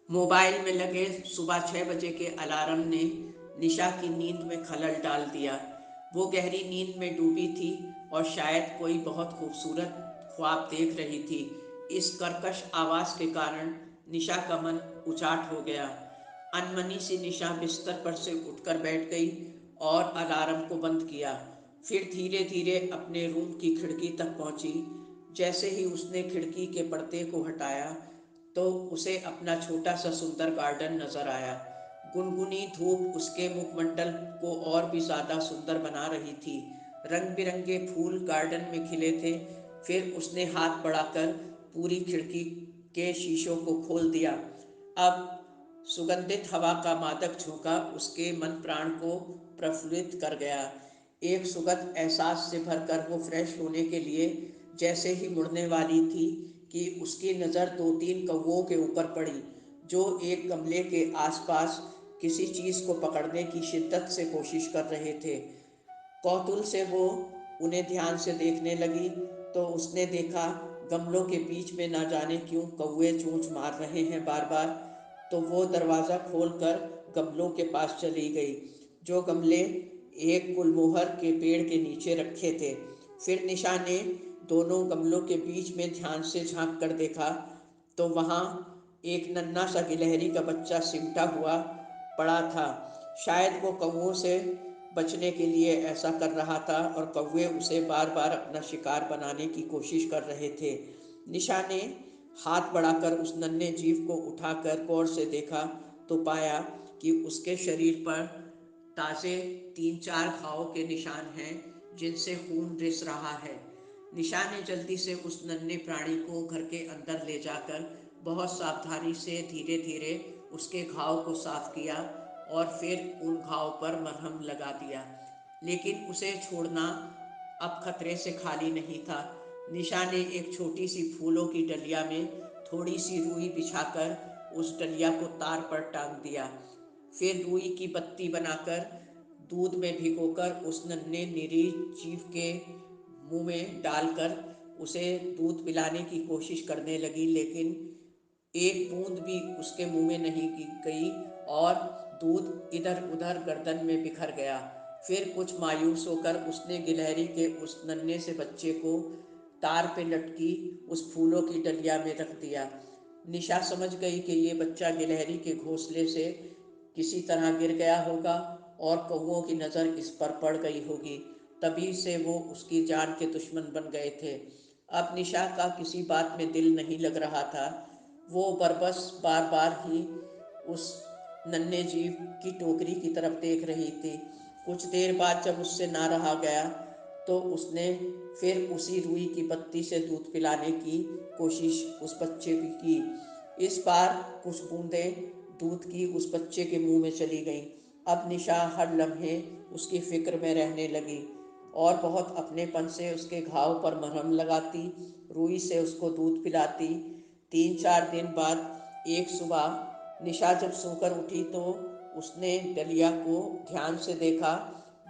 Mobile में लगे सुबह 6 बजे के अलार्म ने निशा की नींद में खलल डाल दिया। वो गहरी नींद में डूबी थी और शायद कोई बहुत खूबसूरत ख्वाब देख रही थी। इस कर्कश आवाज़ के कारण निशा का मन उचाट हो गया। अनमनी सी निशा बिस्तर पर से उठकर बैठ गई और अलार्म को बंद किया। फिर धीरे धीरे अपने रूम की खिड़की तक पहुंची। जैसे ही उसने खिड़की के पर्दे को हटाया तो उसे अपना छोटा सा सुंदर गार्डन नजर आया। गुनगुनी धूप उसके मुखमंडल को और भी ज्यादा सुंदर बना रही थी। रंग बिरंगे फूल गार्डन में खिले थे। फिर उसने हाथ बढ़ाकर पूरी खिड़की के शीशों को खोल दिया। अब सुगंधित हवा का मादक झोंका उसके मन प्राण को प्रफुल्लित कर गया। एक सुगंध एहसास से भरकर वो फ्रेश होने के लिए जैसे ही मुड़ने वाली थी कि उसकी नज़र दो तीन कौवों के ऊपर पड़ी, जो एक गमले के आसपास किसी चीज़ को पकड़ने की शिद्दत से कोशिश कर रहे थे। कौतूहल से वो उन्हें ध्यान से देखने लगी तो उसने देखा गमलों के बीच में ना जाने क्यों कौवे चोंच मार रहे हैं बार बार। तो वो दरवाज़ा खोलकर गमलों के पास चली गई, जो गमले एक गुलमोहर के पेड़ के नीचे रखे थे। फिर निशा ने दोनों गमलों के बीच में ध्यान से झांक कर देखा तो वहाँ एक नन्हा सा गिलहरी का बच्चा सिमटा हुआ पड़ा था। शायद वो कौवों से बचने के लिए ऐसा कर रहा था और कौवे उसे बार बार अपना शिकार बनाने की कोशिश कर रहे थे। निशा ने हाथ बढ़ाकर उस नन्हे जीव को उठाकर गौर से देखा तो पाया कि उसके शरीर पर ताज़े तीन चार घावों के निशान हैं, जिनसे खून रिस रहा है। निशा ने जल्दी से उस नन्हे प्राणी को घर के अंदर ले जाकर बहुत सावधानी से धीरे धीरे उसके घाव को साफ किया और फिर उन घाव पर मरहम लगा दिया। लेकिन उसे छोड़ना अब खतरे से खाली नहीं था। निशा ने एक छोटी सी फूलों की डलिया में थोड़ी सी रुई बिछाकर उस डलिया को तार पर टांग दिया। फिर रुई की बत्ती बनाकर दूध में भिगोकर उस नन्हे निरीह जीव के मुंह में डालकर उसे दूध पिलाने की कोशिश करने लगी, लेकिन एक बूंद भी उसके मुंह में नहीं गई और दूध इधर उधर गर्दन में बिखर गया। फिर कुछ मायूस होकर उसने गिलहरी के उस नन्हे से बच्चे को तार पे लटकी उस फूलों की डलिया में रख दिया। निशा समझ गई कि ये बच्चा गिलहरी के घोंसले से किसी तरह गिर गया होगा और कौवों की नज़र इस पर पड़ गई होगी। तभी से वो उसकी जान के दुश्मन बन गए थे। अब निशा का किसी बात में दिल नहीं लग रहा था। वो बरबस बार बार ही उस नन्हे जीव की टोकरी की तरफ देख रही थी। कुछ देर बाद जब उससे ना रहा गया तो उसने फिर उसी रुई की बत्ती से दूध पिलाने की कोशिश उस बच्चे की। इस बार कुछ बूंदें दूध की उस बच्चे के मुंह में चली गईं। अब निशा हर लम्हे उसकी फिक्र में रहने लगी और बहुत अपनेपन से उसके घाव पर मरहम लगाती, रुई से उसको दूध पिलाती। 3-4 दिन बाद एक सुबह निशा जब सोकर उठी तो उसने डलिया को ध्यान से देखा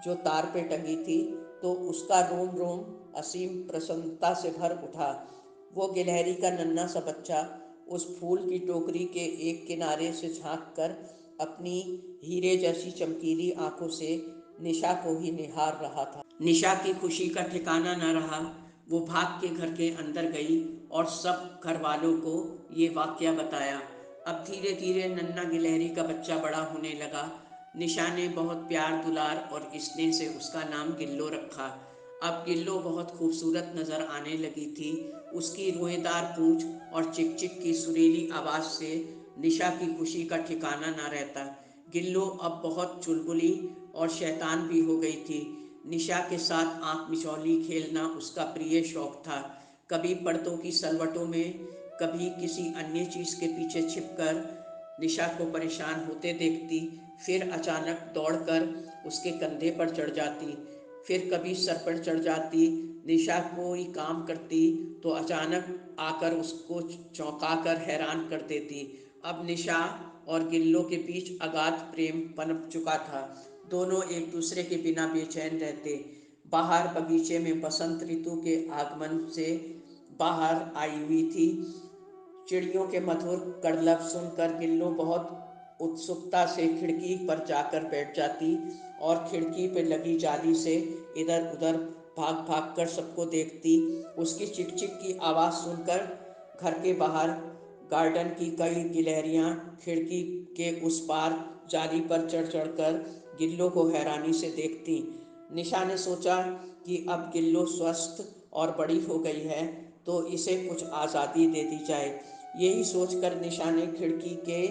जो तार पे टंगी थी, तो उसका रोम रोम असीम प्रसन्नता से भर उठा। वो गिलहरी का नन्हा सा बच्चा उस फूल की टोकरी के एक किनारे से झांक कर अपनी हीरे जैसी चमकीली आंखों से निशा को ही निहार रहा था। निशा की खुशी का ठिकाना न रहा। वो भाग के घर के अंदर गई और सब घर वालों को ये वाकया बताया। अब धीरे धीरे नन्हा गिलहरी का बच्चा बड़ा होने लगा। निशा ने बहुत प्यार दुलार और स्नेह से उसका नाम गिल्लो रखा। अब गिल्लो बहुत खूबसूरत नजर आने लगी थी। उसकी रोएदार पूंछ और चिक चिक की सुरीली आवाज़ से निशा की खुशी का ठिकाना ना रहता। गिल्लो अब बहुत चुलबुली और शैतान भी हो गई थी। निशा के साथ आंख मिचौली खेलना उसका प्रिय शौक था। कभी पर्दों की सलवटों में, कभी किसी अन्य चीज़ के पीछे छिपकर निशा को परेशान होते देखती। फिर अचानक दौड़कर उसके कंधे पर चढ़ जाती। फिर कभी सर पर चढ़ जाती। निशा कोई काम करती तो अचानक आकर उसको चौंका कर हैरान कर देती। अब निशा और गिल्लो के बीच अगाध प्रेम पनप चुका था। दोनों एक दूसरे के बिना बेचैन रहते। बाहर बगीचे में बसंत ऋतु के आगमन से बाहर आई हुई थी। चिड़ियों के मधुर कड़लब सुनकर गिल्लो बहुत उत्सुकता से खिड़की पर जाकर बैठ जाती और खिड़की पर लगी जाली से इधर उधर भाग भाग कर सबको देखती। उसकी चिक चिक की आवाज़ सुनकर घर के बाहर गार्डन की कई गिलहरियां खिड़की के उस पार जाली पर चढ़ चढ़कर गिल्लो को हैरानी से देखती। निशा ने सोचा कि अब गिल्लो स्वस्थ और बड़ी हो गई है तो इसे कुछ आज़ादी दे दी जाए। यही सोचकर निशा ने खिड़की के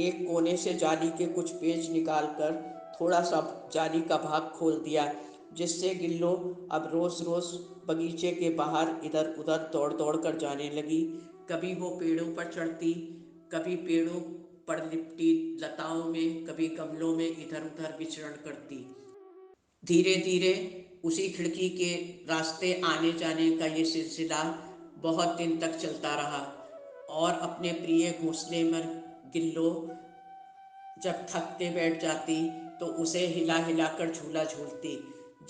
एक कोने से जाली के कुछ पेच निकालकर थोड़ा सा जाली का भाग खोल दिया, जिससे गिल्लो अब रोज़ रोज़ बगीचे के बाहर इधर उधर दौड़ दौड़ कर जाने लगी। कभी वो पेड़ों पर चढ़ती, कभी पेड़ों पर लिपटी लताओं में, कभी गमलों में इधर उधर विचरण करती। धीरे धीरे उसी खिड़की के रास्ते आने जाने का ये सिलसिला बहुत दिन तक चलता रहा और अपने प्रिय घोंसले में गिल्लो जब थक के बैठ जाती तो उसे हिला हिला कर झूला झूलती।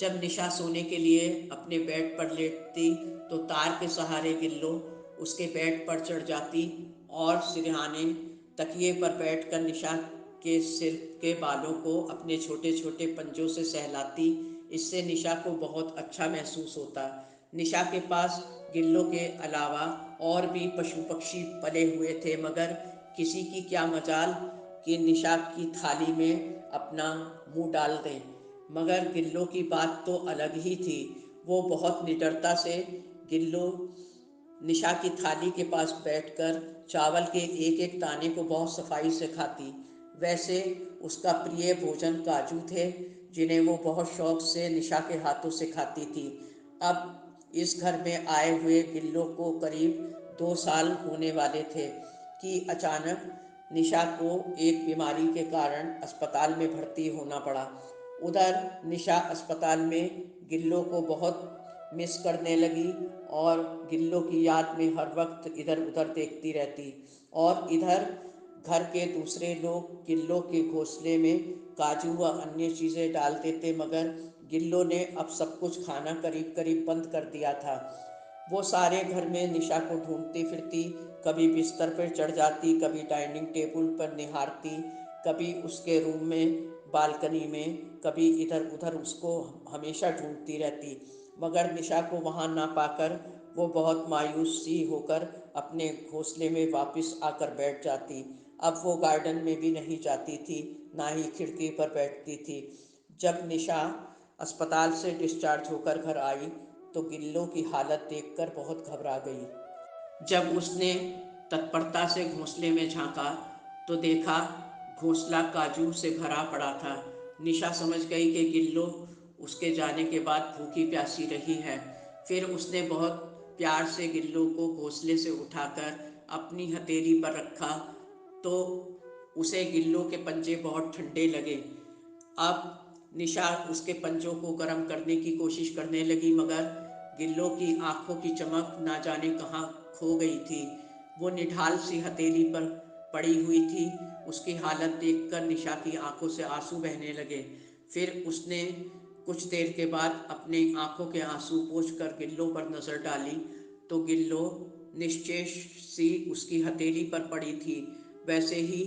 जब निशा सोने के लिए अपने बेड पर लेटती तो तार के सहारे गिल्लो उसके बेड पर चढ़ जाती और सिरहाने तकिए पर बैठकर निशा के सिर के बालों को अपने छोटे छोटे पंजों से सहलाती। इससे निशा को बहुत अच्छा महसूस होता। निशा के पास गिल्लों के अलावा और भी पशु पक्षी पले हुए थे, मगर किसी की क्या मजाल कि निशा की थाली में अपना मुंह डाल दें। मगर गिल्लो की बात तो अलग ही थी। वो बहुत निडरता से गिल्लो निशा की थाली के पास बैठकर चावल के एक एक दाने को बहुत सफाई से खाती। वैसे उसका प्रिय भोजन काजू थे, जिन्हें वो बहुत शौक से निशा के हाथों से खाती थी। अब इस घर में आए हुए गिल्लो को करीब 2 साल होने वाले थे कि अचानक निशा को एक बीमारी के कारण अस्पताल में भर्ती होना पड़ा। उधर निशा अस्पताल में गिल्लो को बहुत मिस करने लगी और गिल्लो की याद में हर वक्त इधर उधर देखती रहती। और इधर घर के दूसरे लोग गिल्लो के घोंसले में काजू व अन्य चीज़ें डाल देते, मगर गिल्लो ने अब सब कुछ खाना करीब करीब बंद कर दिया था। वो सारे घर में निशा को ढूंढती फिरती, कभी बिस्तर पर चढ़ जाती, कभी डाइनिंग टेबल पर निहारती, कभी उसके रूम में, बालकनी में, कभी इधर उधर उसको हमेशा ढूंढती रहती। मगर निशा को वहाँ ना पाकर वो बहुत मायूस सी होकर अपने घोंसले में वापस आकर बैठ जाती। अब वो गार्डन में भी नहीं जाती थी, ना ही खिड़की पर बैठती थी। जब निशा अस्पताल से डिस्चार्ज होकर घर आई तो गिल्लो की हालत देखकर बहुत घबरा गई। जब उसने तत्परता से घोंसले में झांका तो देखा घोंसला काजू से भरा पड़ा था। निशा समझ गई कि गिल्लो उसके जाने के बाद भूखी प्यासी रही है। फिर उसने बहुत प्यार से गिल्लो को घोंसले से उठाकर अपनी हथेली पर रखा तो उसे गिल्लो के पंजे बहुत ठंडे लगे। अब निशा उसके पंजों को गर्म करने की कोशिश करने लगी, मगर गिल्लो की आंखों की चमक ना जाने कहाँ खो गई थी। वो निढाल सी हथेली पर पड़ी हुई थी। उसकी हालत देखकर निशा की आंखों से आंसू बहने लगे। फिर उसने कुछ देर के बाद अपने आंखों के आंसू पोंछकर गिल्लो पर नज़र डाली तो गिल्लो निश्चेष सी उसकी हथेली पर पड़ी थी। वैसे ही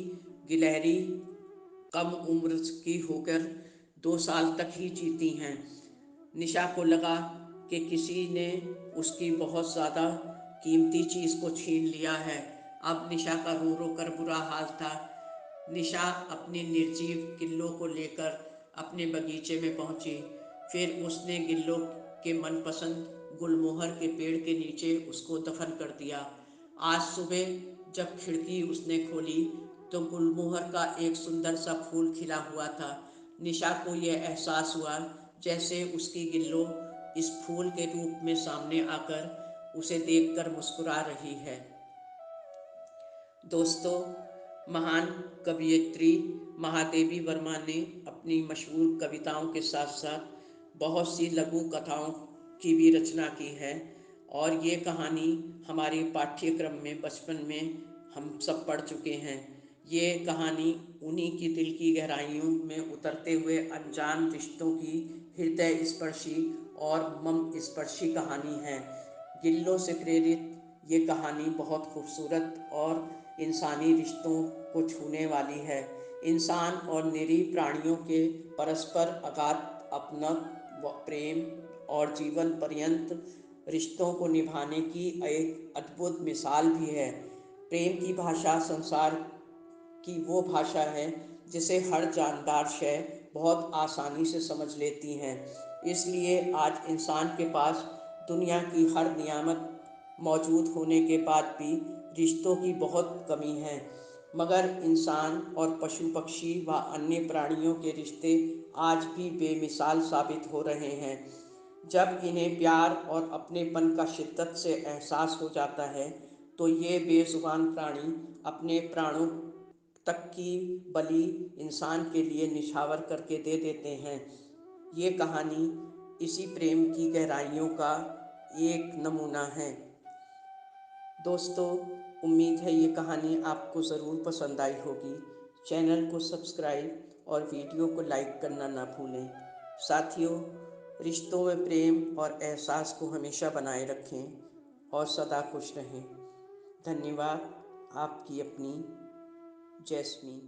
गिलहरी कम उम्र की होकर 2 साल तक ही जीती हैं। निशा को लगा कि किसी ने उसकी बहुत ज़्यादा कीमती चीज़ को छीन लिया है। अब निशा का रो रो कर बुरा हाल था। निशा अपने निर्जीव गिल्लो को लेकर अपने बगीचे में पहुंची। फिर उसने गिल्लो के मनपसंद गुलमोहर के पेड़ के नीचे उसको दफन कर दिया। आज सुबह जब खिड़की उसने खोली तो गुलमोहर का एक सुंदर सा फूल खिला हुआ था। निशा को यह एहसास हुआ जैसे उसकी गिल्लो इस फूल के रूप में सामने आकर उसे देखकर मुस्कुरा रही है। दोस्तों, महान कवयित्री महादेवी वर्मा ने अपनी मशहूर कविताओं के साथ साथ बहुत सी लघु कथाओं की भी रचना की है और ये कहानी हमारे पाठ्यक्रम में बचपन में हम सब पढ़ चुके हैं। ये कहानी उन्हीं की दिल की गहराइयों में उतरते हुए अनजान रिश्तों की हृदय स्पर्शी और मम स्पर्शी कहानी है। गिल्लों से प्रेरित ये कहानी बहुत खूबसूरत और इंसानी रिश्तों को छूने वाली है। इंसान और निरीह प्राणियों के परस्पर अगाध अपनत्व, प्रेम और जीवन पर्यंत रिश्तों को निभाने की एक अद्भुत मिसाल भी है। प्रेम की भाषा संसार की वो भाषा है जिसे हर जानदार शय बहुत आसानी से समझ लेती हैं। इसलिए आज इंसान के पास दुनिया की हर नियामत मौजूद होने के बाद भी रिश्तों की बहुत कमी है। मगर इंसान और पशु पक्षी व अन्य प्राणियों के रिश्ते आज भी बेमिसाल साबित हो रहे हैं। जब इन्हें प्यार और अपनेपन का शिद्दत से एहसास हो जाता है तो ये बेजुबान प्राणी अपने प्राणों तक की बलि इंसान के लिए निछावर करके दे देते हैं। ये कहानी इसी प्रेम की गहराइयों का एक नमूना है। दोस्तों, उम्मीद है ये कहानी आपको ज़रूर पसंद आई होगी। चैनल को सब्सक्राइब और वीडियो को लाइक करना ना भूलें। साथियों, रिश्तों में प्रेम और एहसास को हमेशा बनाए रखें और सदा खुश रहें। धन्यवाद। आपकी अपनी जैस्मीन।